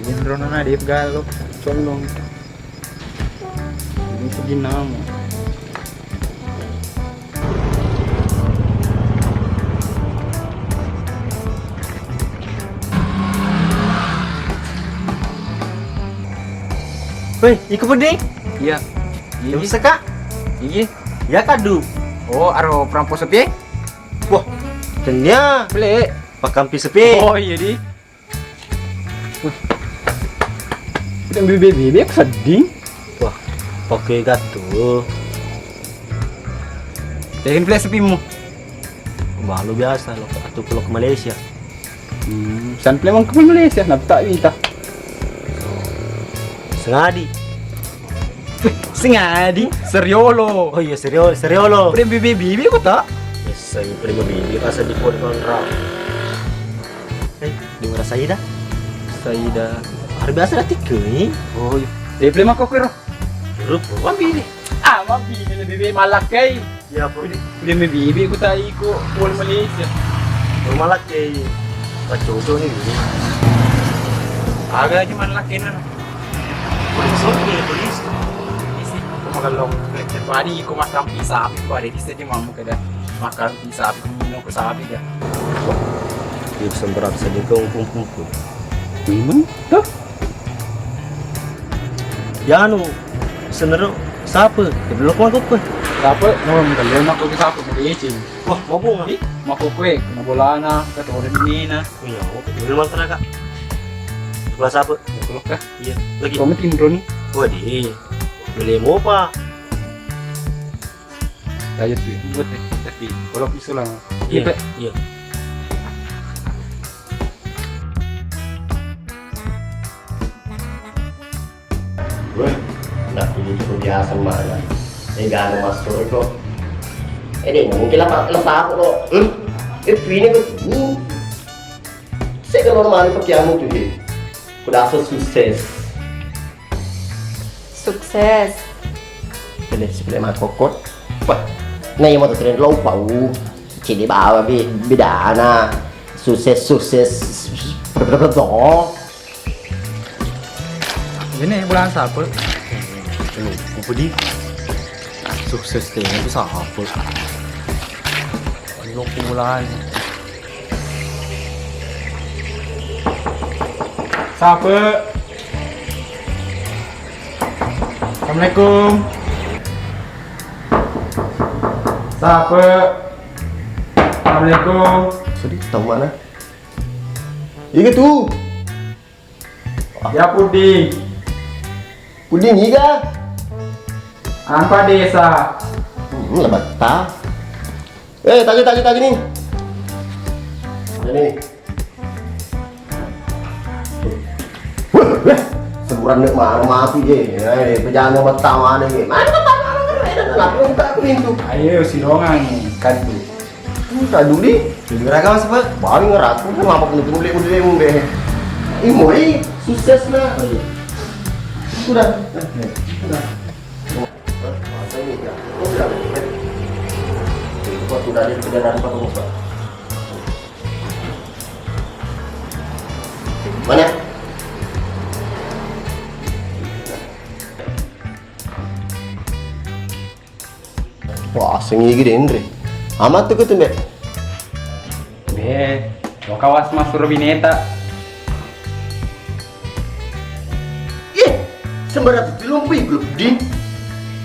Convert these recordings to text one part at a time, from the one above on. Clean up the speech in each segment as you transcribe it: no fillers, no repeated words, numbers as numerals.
gendro na di galok. Colong. Ini seginamo. Weh, iku Puding. Iya. Ya bisa kak? Iya. Ya kadu. Oh, aro perampok sepi? Wah, ternyata Beli. pakampi sepi. Oh, iya di. Udah bibi aku sedih. Wah, pakai gatu. Jangan beli sepimu. Malu biasa lo atau pulau ke Malaysia. San play ke Malaysia, nak tak kita. Sengadi. Singadi, seriolo. Oh iya serius lo. Udah bibi aku tak. Yes, saya prima bibi asa di port kontra. Di mana saya dah? Saya dah. Hari biasa dah tikai. Oh, iya. Play mak aku kira. Rup, mabili. Ah, mabi na bibi malak kay. Ya po. Udah bibi ko tayo ko full Malaysia. Malak kay pacoto ni. Aga aja malak na. Polis ni, polis. Magalong. Pari ko makan pizza, pari di sini mamu kada makan pizza, minum ko sabi dia. Dia semberat sedih kau pum. Memang? Tuh. Ya anu, senero siapa? Belok mana kau pun? Dapat, no, kalau mak ko sa ako mag-iichin. Wah, mau bunga? Makukwe, nabola na, katurin ni na. Iya, mau beli mana kak? Sebelah siapa? Kulok ka. Iya, lagi. Kamu tindro ni. Waduh, beli mau apa? Tayo tu, buat eh. Tapi kalau pisau lah. Iya, iya. Wah, nak pilih biasa mana? Gano masuk itu. Ini mungkin lah lepas lo. Ini ko. Saya kalau normal pakai kamu tuh deh. Udah sukses. Sukses. Pilih sebelum mak kokot. Wah, nih mau tuh lo pau. Cili bawa beda na. Sukses. Berapa? Ini bulan siapa? Apa di? Sukses deh itu siapa? Lo bulan. Siapa? Assalamualaikum. Siapa? Assalamualaikum. Sedih tahu mana? Iya tuh. Ya puding. Puding iya. Apa desa? Lebat tak. Tanya nih. Ini. Seburan nek mati je. Pejalan pertama ni. Mana tak pintu. Ayo silongan kadu. Kadu di. Ngeraga mas apa? Bang ngeraku kan apa kena beli mumbe. Ini sukses lah. Sudah. Sudah di perjalanan Pak Musa. Mana? Wah, sengi gede Andre. Amat tuh ketumbe. Be, lo kawas mas Surbineta. Ih, sembarat itu lumpuh grup di.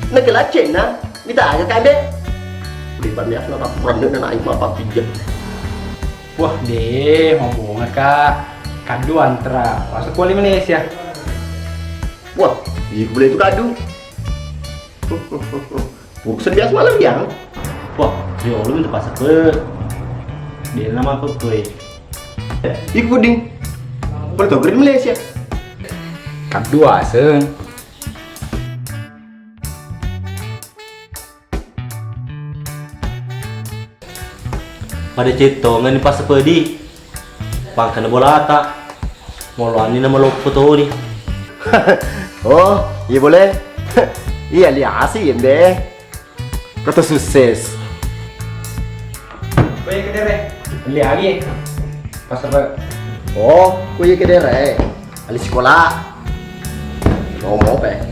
Negara Cina, minta aja kan be. Beriban ya, kenapa pernah dan naik apa pijat. Wah deh, mau bunga kak. Kadu antra, masuk kuali Malaysia. Wah, iya boleh itu kadu. Buksen biasa malam ya. Wah, dia lu minta pas apa? Dia nama apa tuh? Iku puding. Pertogri Malaysia. Kadu aseng. Pada cito ngani pas sepedi pangkana bola ata moluani nama lo foto ni. Oh iya boleh. Iya lihat sih deh kata sukses. Baik kedere, beli lagi. Pas apa? Oh kuya kedere Ali sekolah. Ngomong apa?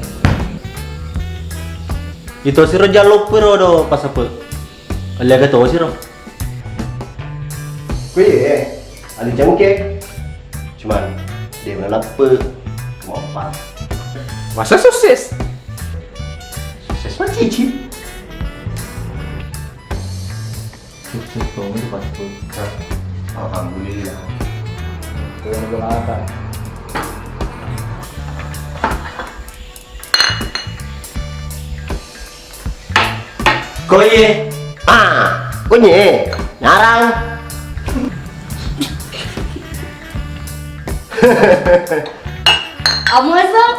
Itu si Roja lupa do pas apa? Ali agak tahu sih ro. Kuih, Ali jengke. Cuman dia benar lupa. Mau apa? Masa sukses? Sukses mah cicip. Sukses tuh itu pas apa? Alhamdulillah. Kena bola apa? Koye. Kunyi, ngarang. Kamu asal?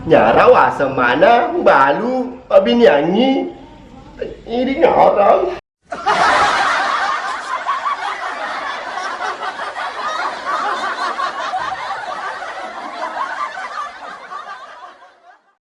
Nyarang wasa mana balu abin nyanyi. Ini ngarang.